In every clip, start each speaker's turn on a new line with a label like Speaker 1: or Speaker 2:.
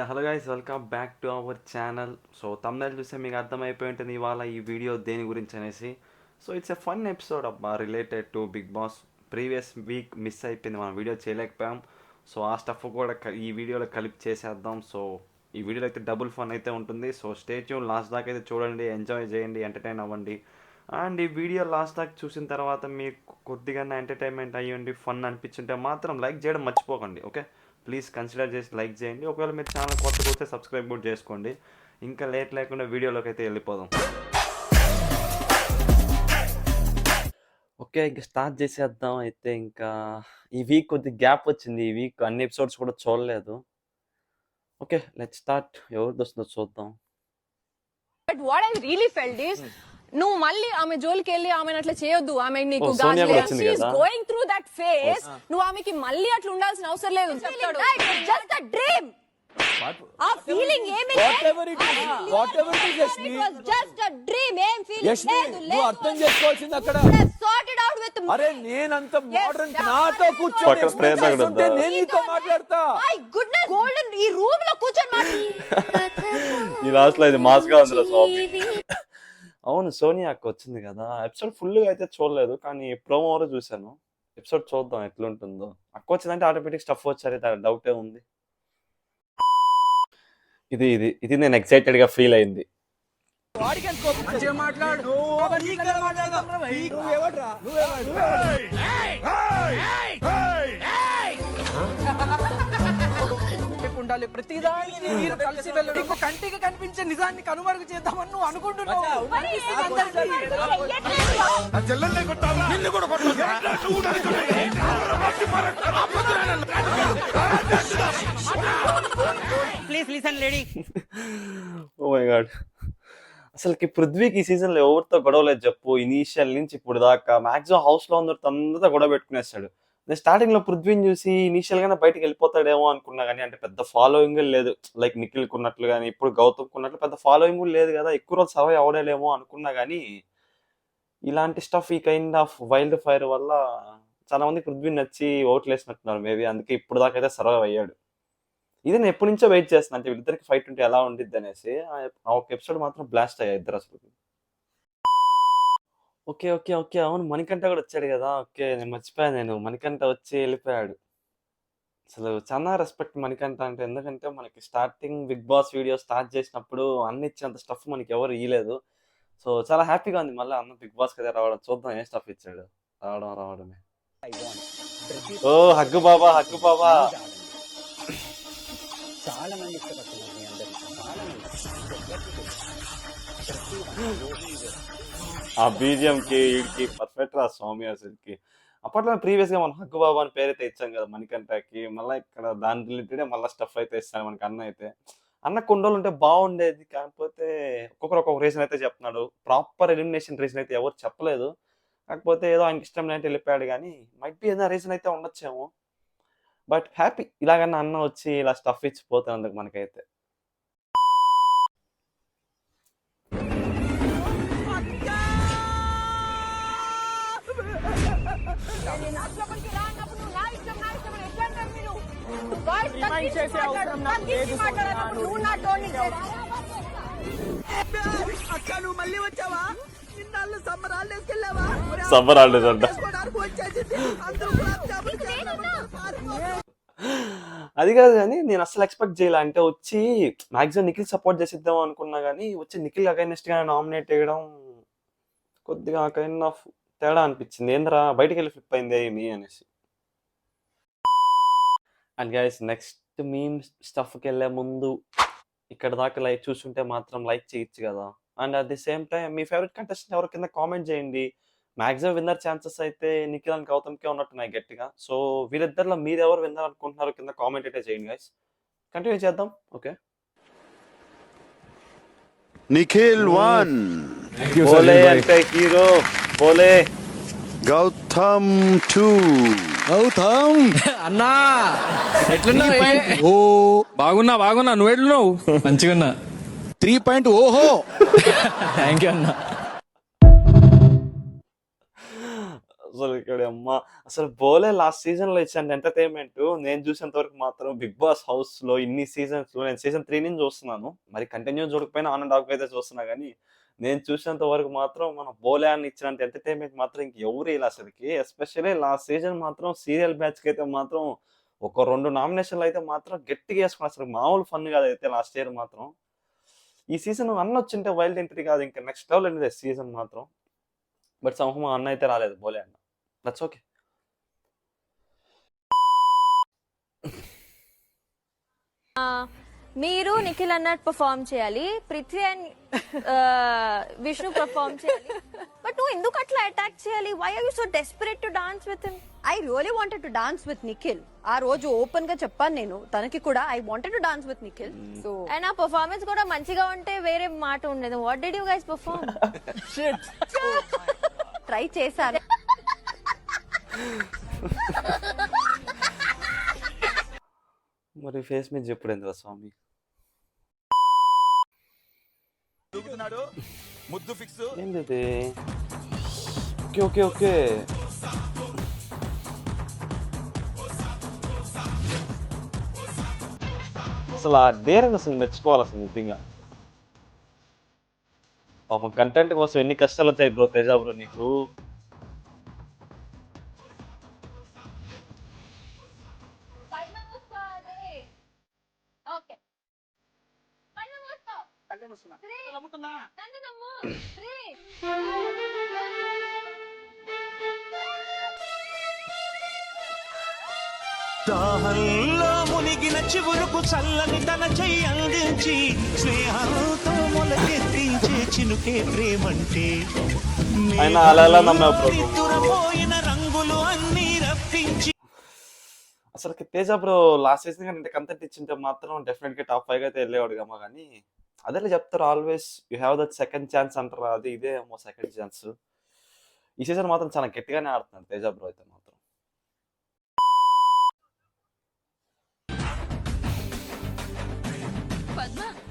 Speaker 1: Hello guys, welcome back to our channel. So thumbnail చూస్తే మీకు అర్థమైపోయి ఉంటుంది ఇవాళ ఈ వీడియో దేని గురించి అనేసి. So it's a fun episode అబ్బా, related to Bigg Boss. Previous week miss అయిపోయింది, మనం వీడియో చేయలేకపోయాం. సో ఆ స్టఫ్ కూడా ఈ వీడియోలో కలిపి చేసేద్దాం. సో ఈ వీడియోలో అయితే డబుల్ ఫన్ అయితే ఉంటుంది. సో స్టే ట్యూన్, లాస్ట్ దాకా అయితే చూడండి, ఎంజాయ్ చేయండి, ఎంటర్టైన్ అవ్వండి. అండ్ ఈ వీడియో లాస్ట్ దాకా చూసిన తర్వాత మీకు కొద్దిగా ఎంటర్టైన్మెంట్ అయ్యండి, ఫన్ అనిపించుంటే మాత్రం లైక్ చేయడం మర్చిపోకండి. ఓకే, ప్లీజ్ కన్సిడర్ చేసి లైక్ చేయండి. ఒకవేళ మీరు ఛానల్ కొత్తగా వస్తే సబ్స్క్రైబ్ కూడా చేసుకోండి. ఇంకా లేట్ లేకుండా వీడియోలోకి అయితే వెళ్ళిపోదాం. ఓకే, ఇంకా స్టార్ట్ చేసేద్దాం. అయితే ఇంకా ఈ వీక్ కొద్ది గ్యాప్ వచ్చింది, ఈ వీక్ అన్ని ఎపిసోడ్స్ కూడా చూడలేదు. Okay, let's start. ఎవరిది వస్తుందో చూద్దాం.
Speaker 2: But what I really felt is నువ్వు మళ్ళీ ఆమె జోలికి వెళ్ళి ఆమెను అట్లా చేయొద్దు. ఆమె నీకు గోయింగ్ త్రూ దట్ ఫేస్, నువ్వు ఆమెకి మళ్ళీ అట్లా ఉండాల్సిన అవసరం లేదు. Just a dream. ఆ ఫీలింగ్ ఏమీ జస్ట్ అ డ్రీమ్. ఏం ఫీలింగ్ లేదు.
Speaker 3: అర్థం చేసుకోవాల్సింది అక్కడ.
Speaker 2: సార్టెడ్ అవుట్ విత్
Speaker 3: అరే నేనంత మోడర్న్, నాతో కూర్చొని నేను నీతో మాట్లాడతా.
Speaker 2: మై గుడ్నెస్, గోల్డెన్ ఈ రూమ్ లో కూర్చొని
Speaker 1: ఈ లాస్ట్ లో ఇది మాస్ గా ఉంది స్వామి. అవును, సోనియా అక్క వచ్చింది కదా. ఎపిసోడ్ ఫుల్ గా అయితే చూడలేదు, కానీ ప్రోమో వరకు చూసాను. ఎపిసోడ్ చూద్దాం ఎట్లుంటుందో. అక్క వచ్చిందంటే ఆటోమేటిక్ స్టఫ్ వచ్చారు, డౌటే ఉంది. ఇది ఇది ఇది నేను ఎక్సైటెడ్ గా ఫీల్ అయింది.
Speaker 4: ఉండాలి ప్రతిదానికి మీరు కలిసి వెళ్ళడం, కంటికి కనిపించే నిజాన్ని కనుమరుగు చేద్దామని నువ్వు అనుకుంటున్నావు.
Speaker 5: Please listen lady.
Speaker 1: Oh my God, అసలుకి పృథ్వీకి ఈ సీజన్ లో ఎవరితో గొడవలేదు చెప్పు. ఇనీషియల్ నుంచి ఇప్పుడు దాకా మాక్సిమం హౌస్ లో అందరితో గొడవ పెట్టుకునేస్తాడు. నేను స్టార్టింగ్ లో పృథ్వీని చూసి ఇనీషియల్ గానే బయటకు వెళ్ళిపోతాడేమో అనుకున్నా, కానీ అంటే పెద్ద ఫాలోయింగ్ లేదు. లైక్ నిఖిల్ కున్నట్లు కానీ ఇప్పుడు గౌతమ్ కున్నట్లు పెద్ద ఫాలోయింగ్ లేదు కదా, ఎక్కువ రోజు సర్వైవ్ అవడలేమో అనుకున్నా. కానీ ఇలాంటి స్టఫ్, ఈ కైండ్ ఆఫ్ వైల్డ్ ఫైర్ వల్ల చాలా మంది పృథ్వీని నచ్చి ఓట్లు వేసినట్టున్నారు మేబీ. అందుకే ఇప్పుడు దాకా అయితే సర్వైవ్ అయ్యాడు. ఇది నేను ఎప్పటి నుంచో వెయిట్ చేస్తున్నాను, అంటే వీళ్ళిద్దరికి ఫైట్ ఉంటే ఎలా ఉండిద్ది అనేసి. ఆ ఒక ఎపిసోడ్ మాత్రం బ్లాస్ట్ అయ్యాయి ఇద్దరు అసలు. ఓకే ఓకే ఓకే అవును, మణికంఠ కూడా వచ్చాడు కదా. ఓకే, నేను మర్చిపోయాను. మణికంఠ వచ్చి వెళ్ళిపోయాడు. అసలు చాలా రెస్పెక్ట్ మణికంఠ అంటే, ఎందుకంటే మనకి starting Bigg Boss video start చేసినప్పుడు అన్ని ఇచ్చేంత స్టఫ్ మనకి ఎవరు ఇవ్వలేదు. సో చాలా హ్యాపీగా ఉంది మళ్ళీ అన్న బిగ్ బాస్ కదా రావడం. చూద్దాం ఏం స్టఫ్ ఇచ్చాడు. రావడమే. ఓ హగ్గు బాబా, హగ్గు బాబా.
Speaker 5: చాలా మంది ఇష్టపడుతున్నారు మీ అందరికీ.
Speaker 1: ఆ బీజిఎం కి వీడికి పర్ఫెక్ట్ రా స్వామి అసలుకి. అప్పట్లో ప్రీవియస్ గా మనం హగ్గు బాబా అని పేరైతే ఇచ్చాం కదా మణికంఠకి. మళ్ళీ ఇక్కడ దాని రిలేటెడ్ మళ్ళీ స్టఫ్ అయితే ఇస్తాను మనకి. అన్న అయితే అన్న కొన్ని రోజులు ఉంటే బాగుండేది, కాకపోతే ఒక్కొక్క రీజన్ అయితే చెప్తున్నాడు. ప్రాపర్ ఎలిమినేషన్ రీజన్ అయితే ఎవరు చెప్పలేదు. కాకపోతే ఏదో ఆయనకి ఇష్టం లేని వెళ్ళిపోయాడు, కానీ మైట్ బి ఏదైనా రీజన్ అయితే ఉండొచ్చేమో. బట్ హ్యాపీ ఇలాగన్నా అన్న వచ్చి ఇలా స్టఫ్ ఇచ్చిపోతున్నందుకు మనకైతే.
Speaker 4: అక్క నువ్వు మళ్ళీ వచ్చావా? ఇన్నాళ్ళు సమ్మర్ హాలిడేస్ కెళ్ళావా?
Speaker 1: సమ్మర్ హాలిడేస్ అంట. అది కాదు, కానీ నేను అసలు ఎక్స్పెక్ట్ చేయాలి. అంటే వచ్చి మాక్సిమం నిఖిల్ సపోర్ట్ చేసిద్దాం అనుకున్నా, కానీ వచ్చి నిఖిల్ అగైనెస్ట్ గా నామినేట్ చేయడం కొద్దిగా కైండ్ ఆఫ్ తేడా అనిపించింది. ఏంద్రా బయటికి వెళ్ళి ఫ్లిప్ అయింది ఏమి అనేసి. అండ్ గైస్, నెక్స్ట్ మీమ్ స్టఫ్కి వెళ్ళే ముందు ఇక్కడ దాకా లైక్ చూస్తుంటే మాత్రం లైక్ చేయొచ్చు కదా. And at the same time me favourite contestant ఎవరు కింద కామెంట్ చేయండి. మాక్సిమం విన్నర్ ఛాన్సెస్ అయితే నిఖిల్ అండ్ గౌతమ్కే ఉన్నట్టున్నాయి గట్టిగా. సో వీరిద్దరిలో మీరు ఎవరు విన్నర్ అనుకుంటున్నారు కింద కామెంట్ అయితే చేయండి గైస్. కంటిన్యూ చేద్దాం. ఓకే,
Speaker 6: నిఖిల్ 1,
Speaker 1: బోలే అంటే హీరో బోలే.
Speaker 6: గౌతమ్ 2.
Speaker 3: గౌతమ్
Speaker 7: అన్నా ఎట్లున్నావు? బాగున్నా. నువ్వు ఎట్లున్నావు?
Speaker 3: మంచిగా 3 ఓహో.
Speaker 7: థ్యాంక్ యూ అన్నా.
Speaker 1: అసలు ఇక్కడ అమ్మ అసలు బోలే లాస్ట్ సీజన్ లో ఇచ్చాను ఎంటర్టైన్మెంట్. నేను చూసేంత వరకు మాత్రం బిగ్ బాస్ హౌస్ లో ఇన్ని సీజన్స్ లో నేను సీజన్ 3 నుంచి చూస్తున్నాను. మరి కంటిన్యూ చూడకపోయినా ఆన్ అండ్ ఆఫ్ అయితే చూస్తున్నా కానీ నేను చూసేంత వరకు మాత్రం మన బోలే అని ఇచ్చినంత ఎంటర్టైన్మెంట్ మాత్రం ఇంకెవరు ఇలా అసలుకి. ఎస్పెషల్లీ లాస్ట్ సీజన్ మాత్రం సీరియల్ బ్యాచ్ కి అయితే మాత్రం ఒక 2 నామినేషన్లు అయితే మాత్రం గట్టిగా వేసుకున్నారు. అసలు మామూలు ఫన్ కాదు అయితే లాస్ట్ ఇయర్ మాత్రం. ఈ సీజన్ అన్న వచ్చింటే వైల్డ్ ఎంట్రీ కాదు, ఇంకా నెక్స్ట్ లెవెల్ అనేది సీజన్ మాత్రం. బట్ సంహం అన్న అయితే రాలేదు, బోలే అన్న. That's okay.
Speaker 2: మీరు నిఖిల్ అన్నట్టు పర్ఫార్మ్ చేయాలి, పృథ్వీ అండ్ విష్ణు పర్ఫార్మ్ చేయాలి. బట్ నువ్వు ఎందుకు అట్లా అటాక్ చేయాలి? Why are you so desperate to dance with him?
Speaker 8: I really wanted to dance with Nikhil. ఆ రోజు ఓపెన్ గా చెప్పాను నేను తనకి కూడా, I wanted to dance with Nikhil. So
Speaker 2: and ఆ పర్ఫార్మెన్స్ కూడా మంచిగా ఉంటే వేరే మాట ఉండేది. What did you guys perform?
Speaker 8: Try చేశాను.
Speaker 1: మరి ఫేస్ మీద చెప్పుడు ఎందుకు స్వామి? ఏంది ఇది? Okay okay okay. అసలు ఆ డేరింగ్ అసలు మెచ్చుకోవాలి అసలు నిజంగా. పాపం కంటెంట్ కోసం ఎన్ని కష్టాలు వచ్చాయి బ్రో తేజ బ్రో నీకు.
Speaker 9: దాహంలో మునిగిన చివురుకు చల్లని తన చెయ్యి అందించి స్నేహంతో మొలకెత్తించే చినుకే ప్రేమంటే.
Speaker 1: ఆయన అలా ఎలా నమ్మావు బ్రో?
Speaker 9: నిద్రపోయిన రంగులు అన్ని రప్పించి.
Speaker 1: అసలు తేజ బ్రో లాస్ట్ సీజన్ కంటే కంటెంట్ ఇచ్చింటే మాత్రం డెఫినెట్ గా టాప్ 5 అయితే వెళ్ళేవాడు కమ్మా. కానీ అదే చెప్తారు always you have that second chance అంటారు. అది ఇదే ఏమో సెకండ్ ఛాన్స్. ఈ సీజన్ మాత్రం చాలా గట్టిగానే ఆడుతున్నాడు తేజ బ్రో అయితే మాత్రం.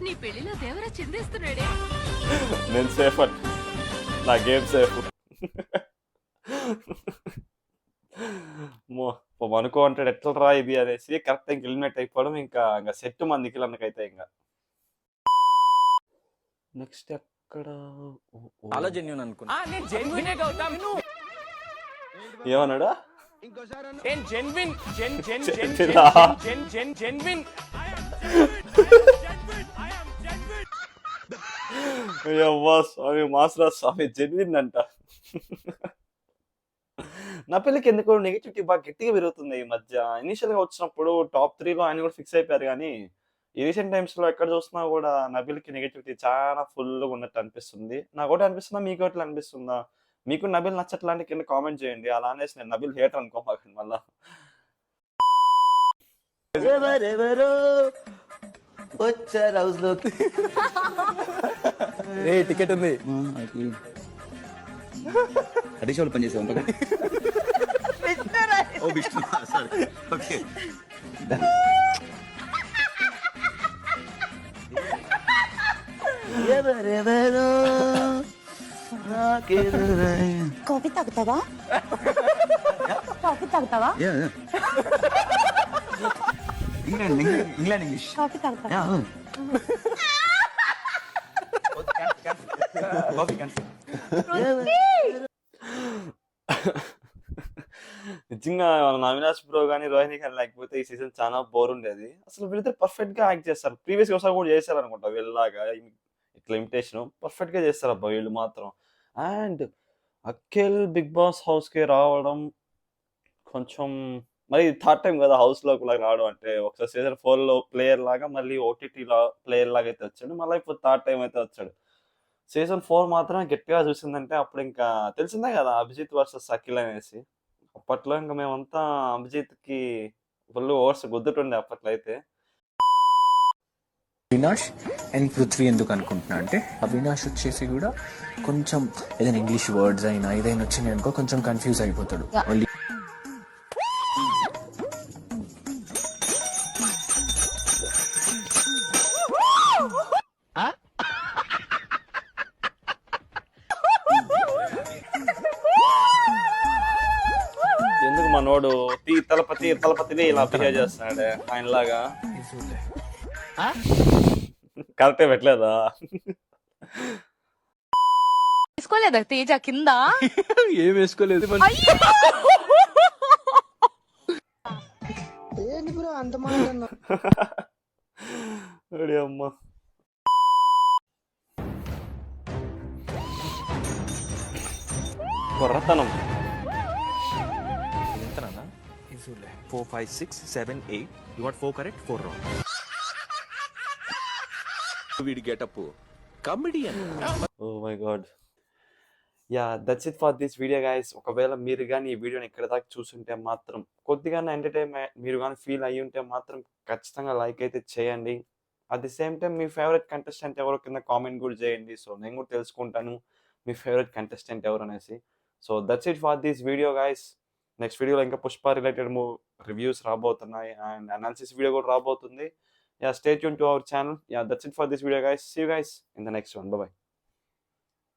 Speaker 2: నీ పెళ్లిలో దేవరా చిందేస్తున్నాడే.
Speaker 1: నేను సేఫ్ అంట, నా గేమ్ సేఫ్. అనుకో అంటాడు ఎట్లా రా ఇది అనేసి కరెక్ట్ ఇంకా ఎలిమినేట్ అయిపోవడం. ఇంకా సెట్ మంది నిఖిల్ అన్నకైతే ఇంకా నెక్స్ట్ ఎక్కడ
Speaker 3: చాలా జెన్యూన్ అనుకున్నా. నేను జెన్యూనే గౌతమ్.
Speaker 1: ఏమన్నాడా?
Speaker 3: నేను జెన్విన్ జెన్విన్.
Speaker 1: అవ్వా స్వామి మాసరా స్వామి జెన్విన్ అంట. నా పిల్లకి ఎందుకో నెగిటివిటీ బాగా గట్టిగా పెరుగుతుంది ఈ మధ్య. ఇనిషియల్ గా వచ్చినప్పుడు టాప్ 3లో ఆయన కూడా ఫిక్స్ అయిపోయారు. కానీ ఈ రీసెంట్ టైమ్స్ లో ఎక్కడ చూసినా కూడా నబిల్కి నెగిటివిటీ చాలా ఫుల్గా ఉన్నట్టు అనిపిస్తుంది. నాకు ఒకటి అనిపిస్తుందా, మీకు ఒకటి అనిపిస్తుందా? మీకు నబిల్ నచ్చట్లాంటి కింద కామెంట్ చేయండి. అలా అనేసి నేను నబిల్ హేటర్ అనుకోమాకండి మళ్ళా.
Speaker 5: వచ్చారు హౌస్ లోకి.
Speaker 3: టికెట్ ఉంది.
Speaker 5: అడిషోలు పనిచేసాం. ఓ విష్ణు సారీ. ఓకే ఎవరెవరో
Speaker 8: కాఫీ తాగుతావా? కాఫీ తాగుతావా?
Speaker 5: England English.
Speaker 8: కాఫీ తాగుతావా?
Speaker 1: నిజంగా మన అవినాష్ బ్రో కానీ రోహిణి కానీ లేకపోతే ఈ సీజన్ చాలా బోర్ ఉండేది. అసలు వీళ్ళిద్దరు పర్ఫెక్ట్ గా యాక్ట్ చేస్తారు. ప్రీవియస్ ఒకసారి కూడా చేశారు అనుకుంటా వీళ్ళలాగా ఇట్లా ఇమిటేషన్ పర్ఫెక్ట్ గా చేస్తారు అబ్బా వీళ్ళు మాత్రం. And Akhil Bigg Boss house కి రావడం కొంచెం మరి థర్డ్ టైం కదా హౌస్ లోకి రావడం. అంటే ఒకసారి సీజన్ 4లో ప్లేయర్ లాగా మళ్ళీ ఓటీటీలో ప్లేయర్ లాగా అయితే వచ్చాడు. మళ్ళీ ఇప్పుడు థర్డ్ టైం అయితే వచ్చాడు. సీజన్ 4 మాత్రం గట్టిగా చూసిందంటే అప్పుడు ఇంకా తెలిసిందే కదా అభిజిత్ వర్సెస్ అఖిల్ అనేసి. అప్పట్లో ఇంకా మేమంతా అభిజిత్కి ఫుల్ ఓవర్స్ గుద్దుతుండే అప్పట్లో అయితే.
Speaker 10: అవినాష్ అండ్ పృథ్వీ ఎందుకు అనుకుంటున్నా అంటే అవినాష్ వచ్చేసి కూడా కొంచెం ఏదైనా ఇంగ్లీష్ వర్డ్స్ అయినా ఏదైనా వచ్చినాయి అనుకో కొంచెం కన్ఫ్యూజ్ అయిపోతాడు. ఓన్లీ
Speaker 1: మనోడు తలపతిని ఇలా బిహేవ్ చేస్తున్నాడే ఆయనలాగా. కరెక్టే పెట్టలేదా?
Speaker 2: తీసుకోలేదా తేజ కింద?
Speaker 3: ఏం వేసుకోలేదు
Speaker 1: అరే అమ్మా. కొర్రతనం.
Speaker 10: ఎంతనా? 4, 5, 6, 7, 8. You got 4 correct, 4 wrong.
Speaker 3: వీడి getup comedian.
Speaker 1: Oh my God. Yeah that's it for this video guys. ఒకవేళ మీరు కానీ ఈ వీడియోని ఇక్కడ దాకా చూసుంటే మాత్రం కొద్దిగా ఎంటర్టైన్మెంట్ మీరు కానీ ఫీల్ అయ్యి ఉంటే మాత్రం ఖచ్చితంగా లైక్ అయితే చేయండి. At the same time me favourite contestant ఎవరో కింద కామెంట్ కూడా చేయండి. సో నేను కూడా తెలుసుకుంటాను మీ ఫేవరెట్ కంటెస్టెంట్ ఎవరు అనేసి. So that's it for this video guys. Next వీడియోలో ఇంకా పుష్ప రిలేటెడ్ రివ్యూస్ రాబోతున్నాయి అండ్ అనాలిసిస్ వీడియో కూడా రాబోతుంది. Yeah, stay tuned to our channel. Yeah, that's it for this video guys. See you guys in the next one. Bye bye.